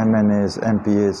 MNAs, MPAs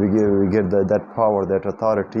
we get that power, that authority,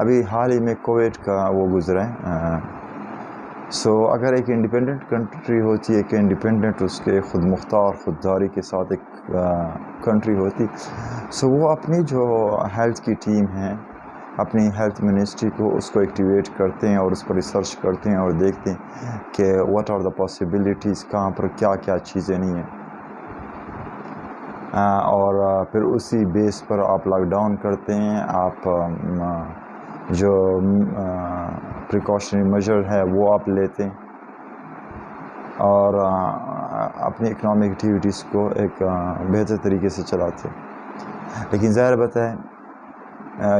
ابھی حال ہی میں کویت کا وہ گزرا ہے. سو اگر ایک انڈیپینڈنٹ کنٹری ہوتی ہے کہ انڈیپینڈنٹ اس کے خود مختار خودداری کے ساتھ ایک کنٹری ہوتی, سو وہ اپنی جو ہیلتھ کی ٹیم ہے, اپنی ہیلتھ منسٹری کو اس کو ایکٹیویٹ کرتے ہیں اور اس پر ریسرچ کرتے ہیں اور دیکھتے ہیں کہ واٹ آر دا پاسبلٹیز, کہاں پر کیا کیا چیزیں نہیں ہیں, اور پھر اسی بیس پر آپ لاک ڈاؤن کرتے ہیں. آپ جو پریکاشنری میجر ہے وہ آپ لیتے ہیں اور اپنی اکنامک ایکٹیویٹیز کو ایک بہتر طریقے سے چلاتے ہیں. لیکن ظاہر بات ہے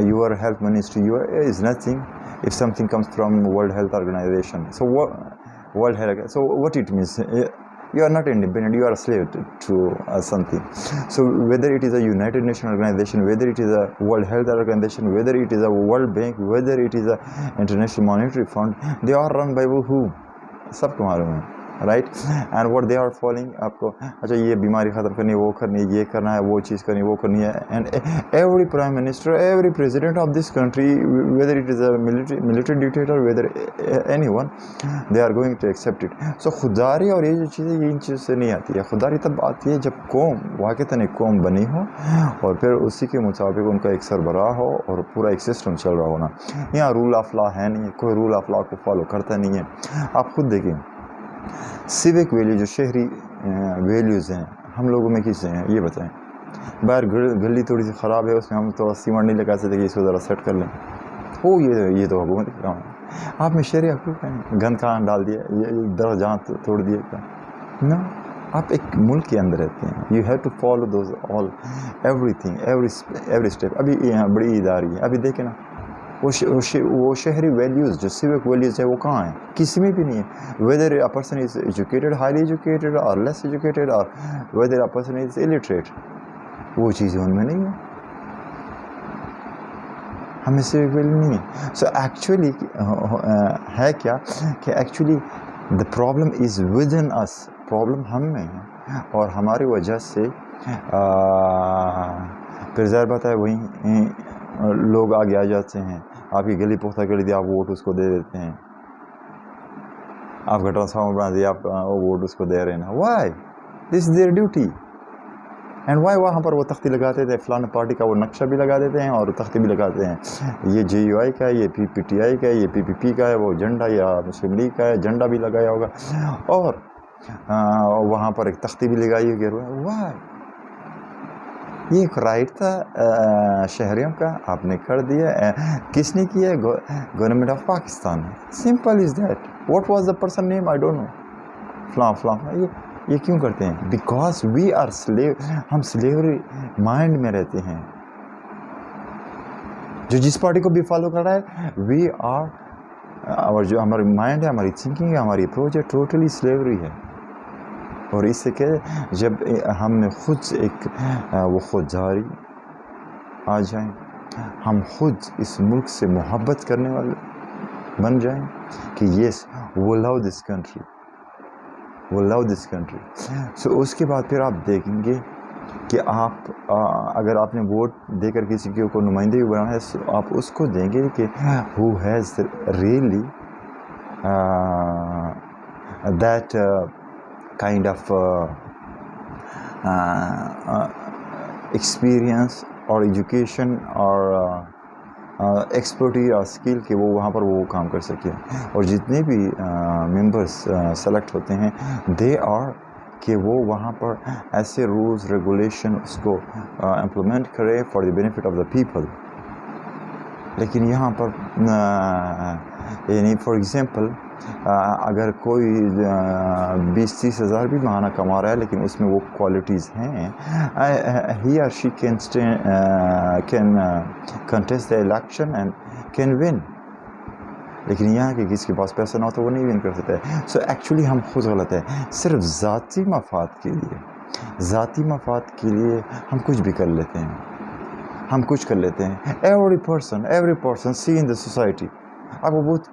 your health ministry is nothing if something comes from World Health Organization. So what it means, you are not independent, you are a slave to something. So whether it is a United Nations organization, whether it is a World Health Organization, whether it is a World Bank, whether it is a International Monetary Fund, they are run by who? سب کو معلوم ہے, right. And what they are following, آپ کو اچھا یہ بیماری ختم کرنی ہے, وہ کرنی ہے, یہ کرنا ہے, وہ چیز کرنی ہے, وہ کرنی ہے. And every prime minister, every president of this country, whether it is a military dictator, whether anyone, they are going to accept it. So خودداری اور یہ جو چیزیں یہ ان چیزوں سے نہیں آتی ہے. خودداری تب آتی ہے جب قوم واقعتاً ایک قوم بنی ہو اور پھر اسی کے مطابق ان کا ایک سربراہ ہو اور پورا ایک سسٹم چل رہا ہونا. یہاں رول آف لا ہے نہیں, کوئی رول آف لا کو فالو کرتا نہیں ہے. آپ خود دیکھیں سیوک ویلیو, جو شہری ویلیوز ہیں ہم لوگوں میں کس ہیں یہ بتائیں. باہر گلی تھوڑی سی خراب ہے, اس میں ہم تھوڑا سیمنٹ نہیں لگا سکتے کہ اس کو ذرا سیٹ کر لیں, یہ تو حکومت کا کام ہے. آپ میں شہری حقوق ہیں, گند کہاں ڈال دیا, یہ درخت جہاں توڑ دیا کیا, نو. آپ ایک ملک کے اندر رہتے ہیں, you have to follow those all everything, every step. ابھی یہاں بڑی عید آ رہی ہے, ابھی دیکھیں نا وہ شہری ویلیوز جو سیوک ویلیوز ہے وہ کہاں ہیں, کسی میں بھی نہیں ہے. Whether a person is educated, highly educated اور لیس ایجوکیٹڈ, اور whether a person is illiterate, وہ چیزیں ان میں نہیں ہیں. ہمیں سیوک ویلیو نہیں ہے. سو ایکچولی ہے کیا کہ actually the problem is with in us, problem ہم میں ہے, اور ہماری وجہ سے پھر ظاہر بات ہے وہیں لوگ آگے آ جاتے ہیں. آپ کی گلی پختہ کر دی, آپ ووٹ اس کو دے دیتے ہیں. آپ کا ٹرانسفارمر بنا دیا, آپ وہ ووٹ اس کو دے رہے ہیں. Why, this is their duty. And why وہاں پر وہ تختی لگاتے تھے, فلاں پارٹی کا وہ نقشہ بھی لگا دیتے ہیں اور تختی بھی لگاتے ہیں. یہ JUI کا ہے, یہ PTI کا ہے, یہ PPP کا ہے, وہ جھنڈا یا مسلم لیگ کا ہے, جھنڈا بھی لگایا ہوگا, اور وہاں پر ایک تختی بھی لگائی ہوگی. وائی, یہ ایک رائٹ تھا شہریوں کا, آپ نے کر دیا. کس نے کیا ہے؟ Government of Pakistan. Simple is that. What was the person name, I don't know, فلاں فلاں. یہ کیوں کرتے ہیں؟ بیکاز وی آر سلیو, ہم سلیوری مائنڈ میں رہتے ہیں. جو جس پارٹی کو بھی فالو کر رہا ہے, وی آر, اور جو ہماری مائنڈ ہے, ہماری تھنکنگ ہے, ہماری اپروچ ہے, ٹوٹلی سلیوری ہے. اور اس سے کہ جب ہم میں خود سے ایک وہ خودداری آ جائیں, ہم خود اس ملک سے محبت کرنے والے بن جائیں کہ یس وہ لو دس کنٹری, وہ لو دس کنٹری. سو اس کے بعد پھر آپ دیکھیں گے کہ آپ اگر آپ نے ووٹ دے کر کسی کو نمائندے بھی بنانا ہے, آپ اس کو دیں گے کہ who has really that kind of experience or education or expertise or skill کہ وہ وہاں پر وہ کام کر سکے. اور جتنے بھی ممبرس سلیکٹ ہوتے ہیں, they are کہ وہ وہاں پر ایسے رولز ریگولیشن اس کو امپلیمنٹ کرے for the benefit of the people. لیکن یہاں پر یعنی فار ایگزامپل اگر کوئی 20-30 ہزار بھی ماہانہ کما رہا ہے, لیکن اس میں وہ کوالٹیز ہیں, ہی اور she can contest the election and can one. لیکن یہاں کہ کسی کے پاس پیسہ نہ ہو تو وہ نہیں ون کر سکتا ہے. سو ایکچولی ہم خود غلط ہے. صرف ذاتی مفاد کے لیے, ذاتی مفاد کے لیے ہم کچھ بھی کر لیتے ہیں, ہم کچھ کر لیتے ہیں. Every person see in the society, آپ کو بہت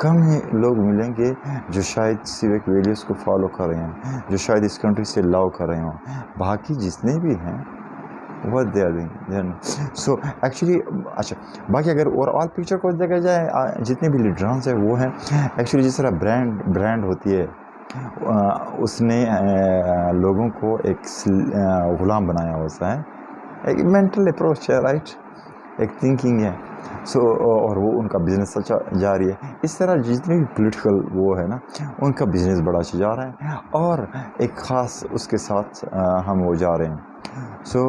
کم ہی لوگ ملیں گے جو شاید سیوک ویلیوز کو فالو کر رہے ہیں, جو شاید اس کنٹری سے لو کر رہے ہوں. باقی جتنے بھی ہیں what they are doing. So actually اچھا باقی اگر اوور آل پکچر کو دیکھا جائے جتنے بھی لیڈرانس ہیں وہ ہیں ایکچولی جس طرح برانڈ ہوتی ہے اس نے لوگوں کو ایک غلام بنایا ہوتا ہے, ایک مینٹل اپروچ ہے, رائٹ, ایک تھنکنگ ہے. سو اور وہ ان کا بزنس اچھا جاری ہے. اس طرح جتنے بھی پولیٹیکل وہ ہے نا ان کا بزنس بڑا اچھا جا رہا ہے اور ایک خاص اس کے ساتھ ہم وہ جا رہے ہیں. سو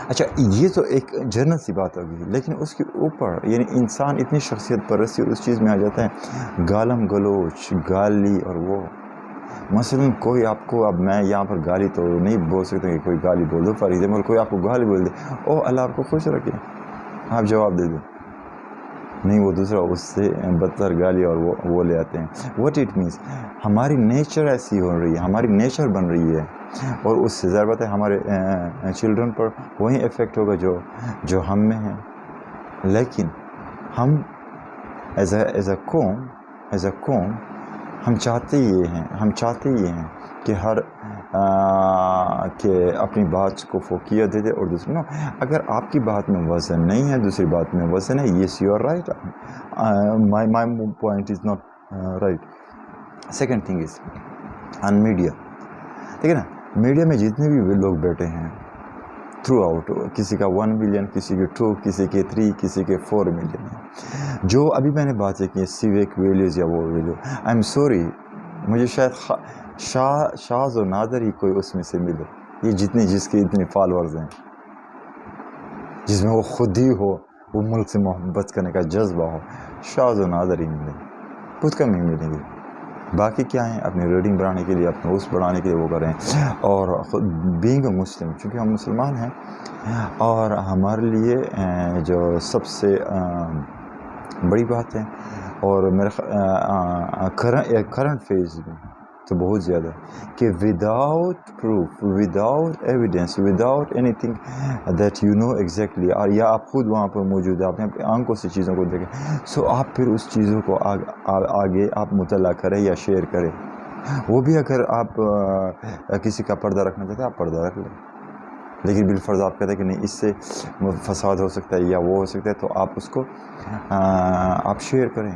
اچھا یہ تو ایک جنرل سی بات ہوگی, لیکن اس کے اوپر یعنی انسان اتنی شخصیت پرستی اور اس چیز میں آ جاتا ہے گالم گلوچ گالی. اور وہ مثلا کوئی آپ کو, اب میں یہاں پر گالی تو نہیں بول سکتا کہ کوئی گالی بول دو, فار ایگزامپل کوئی آپ کو گالی بول دے, او اللہ آپ کو خوش رکھے, آپ جواب دے دیں, نہیں وہ دوسرا اس سے بدتر گالی اور وہ لے آتے ہیں. واٹ اٹ مینس ہماری نیچر ایسی ہو رہی ہے, ہماری نیچر بن رہی ہے اور اس سے ضرورت ہے ہمارے چلڈرن پر وہی افیکٹ ہوگا جو ہم میں ہے. لیکن ہم ایز اے قوم ہم چاہتے یہ ہیں کہ ہر کہ اپنی بات کو فوقیت دے دے اور دوسرے نو, اگر آپ کی بات میں وزن نہیں ہے دوسری بات میں وزن ہے, yes you are right, my point is not right. Second thing is on media, ٹھیک ہے نا, میڈیا میں جتنے بھی لوگ بیٹھے ہیں تھرو آؤٹ, کسی کا 1 ملین, کسی کے 2, کسی کے 3, کسی کے 4 ملین ہیں, جو ابھی میں نے باتیں کی سیوک ویلیوز یا وہ ویلیو, آئی ایم سوری مجھے شاید شاذ و نادر ہی کوئی اس میں سے ملے, یہ جس کے اتنے فالورز ہیں جس میں وہ خود ہی ہو, وہ ملک سے محبت کرنے کا جذبہ ہو, شاذ و نادر ہی ملے, بہت کم ہی ملیں گے. باقی کیا ہیں اپنی ریٹنگ بڑھانے کے لیے, اپنے اس بڑھانے کے لیے وہ کریں. اور خود بینگ اے مسلم, چونکہ ہم مسلمان ہیں اور ہمارے لیے جو سب سے بڑی بات ہے اور میرے کرنٹ فیز میں تو بہت زیادہ کہ without proof, without evidence, without anything that you know exactly, اور یا آپ خود وہاں پر موجود ہیں, آپ نے اپنی آنکھوں سے چیزوں کو دیکھیں, سو آپ پھر اس چیزوں کو آگے آپ مطالعہ کریں یا شیئر کریں. وہ بھی اگر آپ کسی کا پردہ رکھنا چاہتے ہیں آپ پردہ رکھ لیں, لیکن بالفرض آپ کہتے ہیں کہ نہیں اس سے فساد ہو سکتا ہے یا وہ ہو سکتا ہے, تو آپ اس کو آپ شیئر کریں.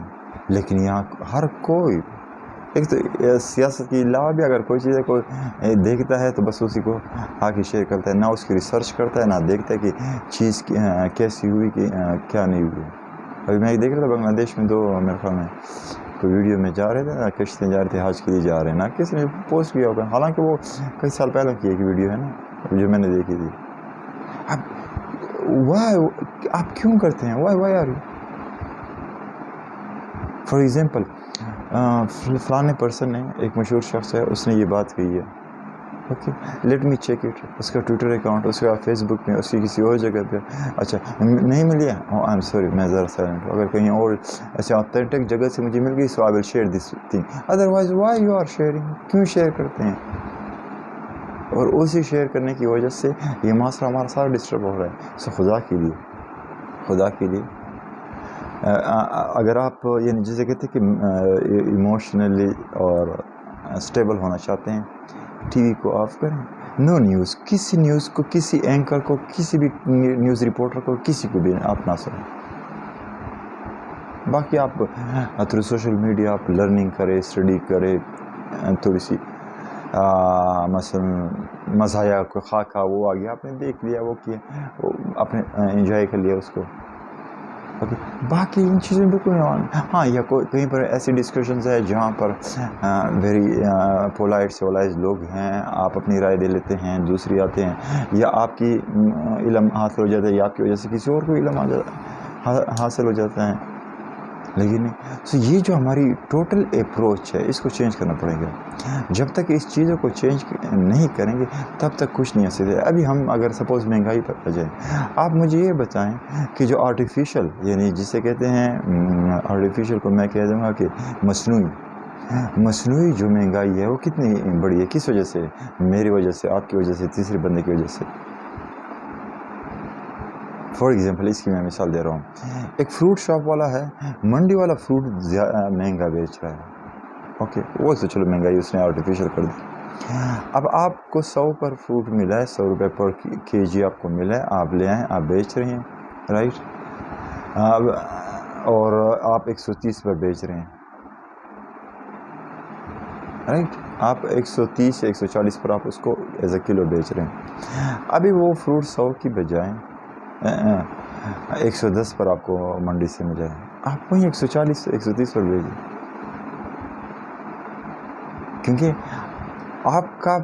لیکن یہاں ہر کوئی, ایک تو سیاست کے علاوہ بھی اگر کوئی چیز کوئی دیکھتا ہے تو بس اسی کو آ کے شیئر کرتا ہے, نہ اس کی ریسرچ کرتا ہے, نہ دیکھتا ہے کہ چیز کیسی ہوئی کہ کیا نہیں ہوئی. ابھی میں دیکھ رہا تھا بنگلہ دیش میں 2 میرے خیال میں کوئی ویڈیو میں جا رہے تھے, کشتیں جا رہے تھے, حج کے لیے جا رہے ہیں, نہ کسی نے پوسٹ کیا ہوگا, حالانکہ وہ کئی سال پہلے کی ایک ویڈیو ہے نا جو میں نے دیکھی تھی. اب آپ کیوں کرتے ہیں, why are you, for example فلانے پرسن نے, ایک مشہور شخص ہے, اس نے یہ بات کہی ہے, okay let me check it, اس کا ٹویٹر اکاؤنٹ, اس کا فیس بک میں, اس کی کسی اور جگہ پہ, اچھا نہیں ملی ہے, آئی ایم سوری میں ذرا سائلنٹ ہوں, اگر کہیں اور ایسے آتھینٹک جگہ سے مجھے مل گئی so I will share this thing, otherwise why you are sharing, کیوں شیئر کرتے ہیں. اور اسی شیئر کرنے کی وجہ سے یہ معاشرہ ہمارا سارا ڈسٹرب ہو رہا ہے. سو خدا کے لیے اگر آپ یعنی جسے کہتے ہیں کہ ایموشنلی اور اسٹیبل ہونا چاہتے ہیں, ٹی وی کو آف کریں, نو نیوز, کسی نیوز کو, کسی اینکر کو, کسی بھی نیوز رپورٹر کو, کسی کو بھی آپ نہ سنیں. باقی آپ تھرو سوشل میڈیا آپ لرننگ کرے, اسٹڈی کرے, تھوڑی سی مثلا مزایا کو خاکہ وہ آ گیا, آپ نے دیکھ لیا, وہ کیا, وہ آپ نے انجوائے کر لیا اس کو. اوکے باقی ان چیزیں بالکل نہیں. ہاں یا کہیں پر ایسی ڈسکشنز ہے جہاں پر ویری پولائٹ سیولائز لوگ ہیں, آپ اپنی رائے دے لیتے ہیں, دوسری آتے ہیں, یا آپ کی علم حاصل ہو جاتا ہے, یا آپ کی وجہ سے کسی اور کو علم حاصل ہو جاتا ہے. لیکن سو یہ جو ہماری ٹوٹل اپروچ ہے اس کو چینج کرنا پڑے گا. جب تک اس چیزوں کو چینج نہیں کریں گے تب تک کچھ نہیں ہو سکتا. ابھی ہم اگر سپوز مہنگائی پر آ جائیں, آپ مجھے یہ بتائیں کہ جو آرٹیفیشل یعنی جسے کہتے ہیں آرٹیفیشل کو میں کہہ دوں گا کہ مصنوعی جو مہنگائی ہے وہ کتنی بڑی ہے, کس وجہ سے, میری وجہ سے, آپ کی وجہ سے, تیسرے بندے کی وجہ سے. فار ایگزامپل اس کی میں مثال دے رہا ہوں, ایک فروٹ شاپ والا ہے, منڈی والا فروٹ مہنگا بیچ رہا ہے, اوکے وہ تو چلو مہنگائی اس نے آرٹیفیشل کر دی. اب آپ کو 100 پر فروٹ ملا ہے، 100 روپے پر کے جی آپ کو ملا ہے، آپ لے آئیں، آپ بیچ رہے ہیں، رائٹ، اب اور آپ 130 پر بیچ رہے ہیں، رائٹ، آپ 130 یا 140 پر آپ اس کو ایز اے کلو بیچ رہے ہیں۔ ابھی وہ فروٹ 100 کی بجائے 110 پر آپ کو منڈی سے ملا ہے، آپ وہیں 140 130 پر بیچیں، کیونکہ آپ کا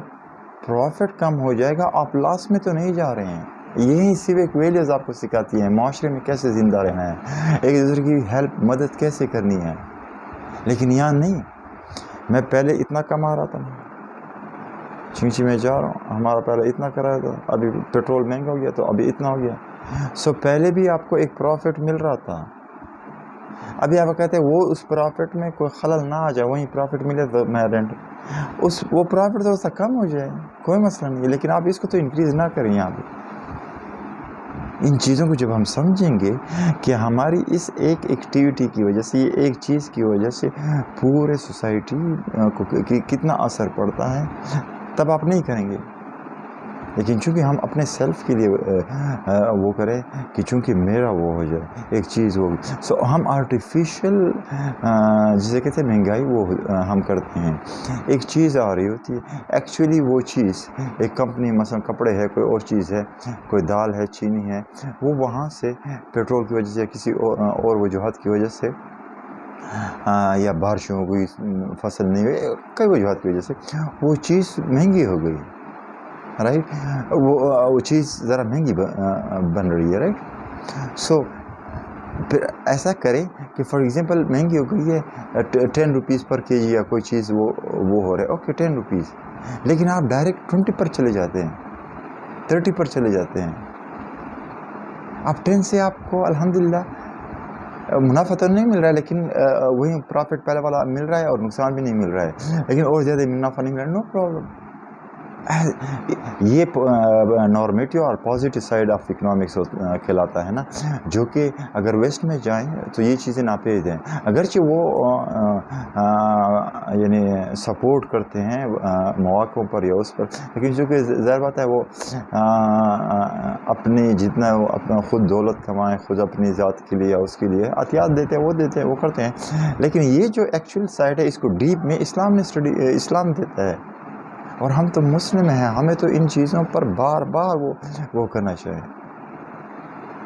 پروفٹ کم ہو جائے گا، آپ لاس میں تو نہیں جا رہے ہیں۔ یہی سیوک ویلیوز آپ کو سکھاتی ہیں معاشرے میں کیسے زندہ رہنا ہے، ایک دوسرے کی ہیلپ مدد کیسے کرنی ہے۔ لیکن یہاں نہیں، میں پہلے اتنا کما رہا تھا، چنچی میں جا رہا ہوں، ہمارا پہلے اتنا کرایہ تھا، ابھی پیٹرول مہنگا ہو گیا تو ابھی اتنا ہو گیا، سو پہلے بھی آپ کو ایک پروفٹ مل رہا تھا، ابھی آپ کہتے ہیں وہ اس پروفٹ میں کوئی خلل نہ آ جائے، وہیں پروفٹ ملے تو میں رینٹ وہ پروفٹ تو کم ہو جائے، کوئی مسئلہ نہیں ہے، لیکن آپ اس کو تو انکریز نہ کریں۔ یہاں پہ ان چیزوں کو جب ہم سمجھیں گے کہ ہماری اس ایک ایکٹیویٹی کی وجہ سے، یہ ایک چیز کی وجہ سے پورے سوسائٹی کو کتنا اثر پڑتا ہے، تب آپ نہیں کریں گے۔ لیکن چونکہ ہم اپنے سیلف کے لیے وہ کریں کہ چونکہ میرا وہ ہو جائے ایک چیز وہ، سو ہم آرٹیفیشل جسے کہتے ہیں مہنگائی وہ ہم کرتے ہیں۔ ایک چیز آ رہی ہوتی ہے، ایکچولی وہ چیز ایک کمپنی، مثلا کپڑے ہے، کوئی اور چیز ہے، کوئی دال ہے، چینی ہے، وہ وہاں سے پیٹرول کی وجہ سے، کسی اور وجوہات کی وجہ سے، یا بارشوں کوئی فصل نہیں ہوئی، کئی وجوہات کی وجہ سے وہ چیز مہنگی ہو گئی، رائٹ، وہ چیز ذرا مہنگی بن رہی ہے، رائٹ۔ سو پھر ایسا کریں کہ فار ایگزامپل مہنگی ہو گئی ہے 10 روپیز پر کے جی، یا کوئی چیز وہ ہو رہا ہے، اوکے 10 روپیز، لیکن آپ ڈائریکٹ 20 پر چلے جاتے ہیں، 30 پر چلے جاتے ہیں، آپ 10 سے آپ کو الحمدللہ منافع تو نہیں مل رہا ہے، لیکن وہی پروفٹ پہلے والا مل رہا ہے، اور نقصان بھی نہیں مل رہا ہے، لیکن اور زیادہ منافع نہیں مل رہا ہے، نو پرابلم۔ یہ نارمیٹیو اور پازیٹیو سائیڈ آف اکنامکس کہلاتا ہے نا، جو کہ اگر ویسٹ میں جائیں تو یہ چیزیں ناپید ہیں، اگرچہ وہ یعنی سپورٹ کرتے ہیں مواقعوں پر یا اس پر، لیکن چونکہ ظاہر بات ہے وہ اپنی جتنا وہ اپنا خود دولت کمائیں، خود اپنی ذات کے لیے یا اس کے لیے عطیات دیتے ہیں، وہ دیتے ہیں، وہ کرتے ہیں، لیکن یہ جو ایکچوئل سائڈ ہے، اس کو ڈیپ میں اسلام دیتا ہے، اور ہم تو مسلم ہیں، ہمیں تو ان چیزوں پر بار بار وہ کرنا چاہیے۔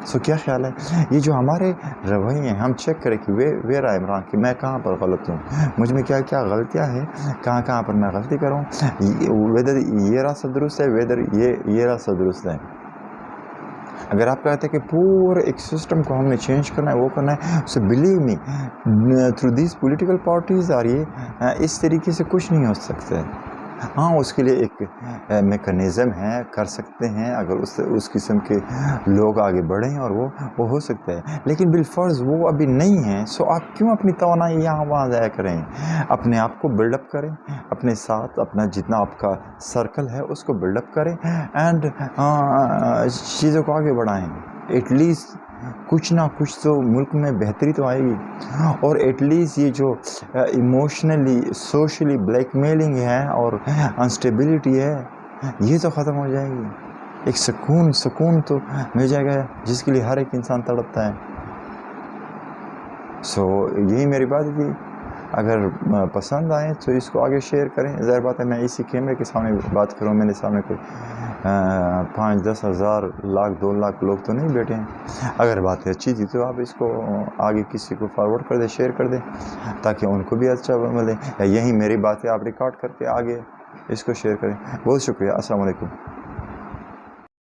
سو کیا خیال ہے، یہ جو ہمارے رویے ہیں، ہم چیک کریں کہ ویر آئی ایم رانگ، کہ میں کہاں پر غلط ہوں، مجھ میں کیا کیا غلطیاں ہیں، کہاں پر میں غلطی کروں، ویدر یہ راستہ درست ہے، ویدر یہ راستہ درست ہے۔ اگر آپ کہتے ہیں کہ پورے ایک سسٹم کو ہم نے چینج کرنا ہے، وہ کرنا ہے، so believe me through these political parties are یہ اس طریقے سے کچھ نہیں ہو سکتا ہے۔ ہاں، اس کے لیے ایک میکانزم ہے، کر سکتے ہیں، اگر اس قسم کے لوگ آگے بڑھیں، اور وہ ہو سکتا ہے، لیکن بالفرض وہ ابھی نہیں ہیں، سو آپ کیوں اپنی توانائی یہاں وہاں ضائع کریں، اپنے آپ کو بلڈ اپ کریں، اپنے ساتھ اپنا جتنا آپ کا سرکل ہے اس کو بلڈ اپ کریں، اینڈ چیزوں کو آگے بڑھائیں، ایٹ لیسٹ کچھ نہ کچھ تو ملک میں بہتری تو آئے گی، اور ایٹ لیسٹ یہ جو ایموشنلی سوشلی بلیک میلنگ ہے اور انسٹیبلٹی ہے، یہ تو ختم ہو جائے گی، ایک سکون تو مل جائے گا جس کے لیے ہر ایک انسان تڑپتا ہے۔ سو یہی میری بات تھی، اگر پسند آئے تو اس کو آگے شیئر کریں، ظاہر بات ہے میں اسی کیمرے کے سامنے بات کروں، میرے سامنے کوئی 5-10 ہزار لاکھ 2 لاکھ لوگ تو نہیں بیٹھے ہیں، اگر بات اچھی تھی تو آپ اس کو آگے کسی کو فارورڈ کر دیں، شیئر کر دیں، تاکہ ان کو بھی اچھا ملے، یا یہی میری باتیں آپ ریکارڈ کر کے آگے اس کو شیئر کریں۔ بہت شکریہ، السلام علیکم۔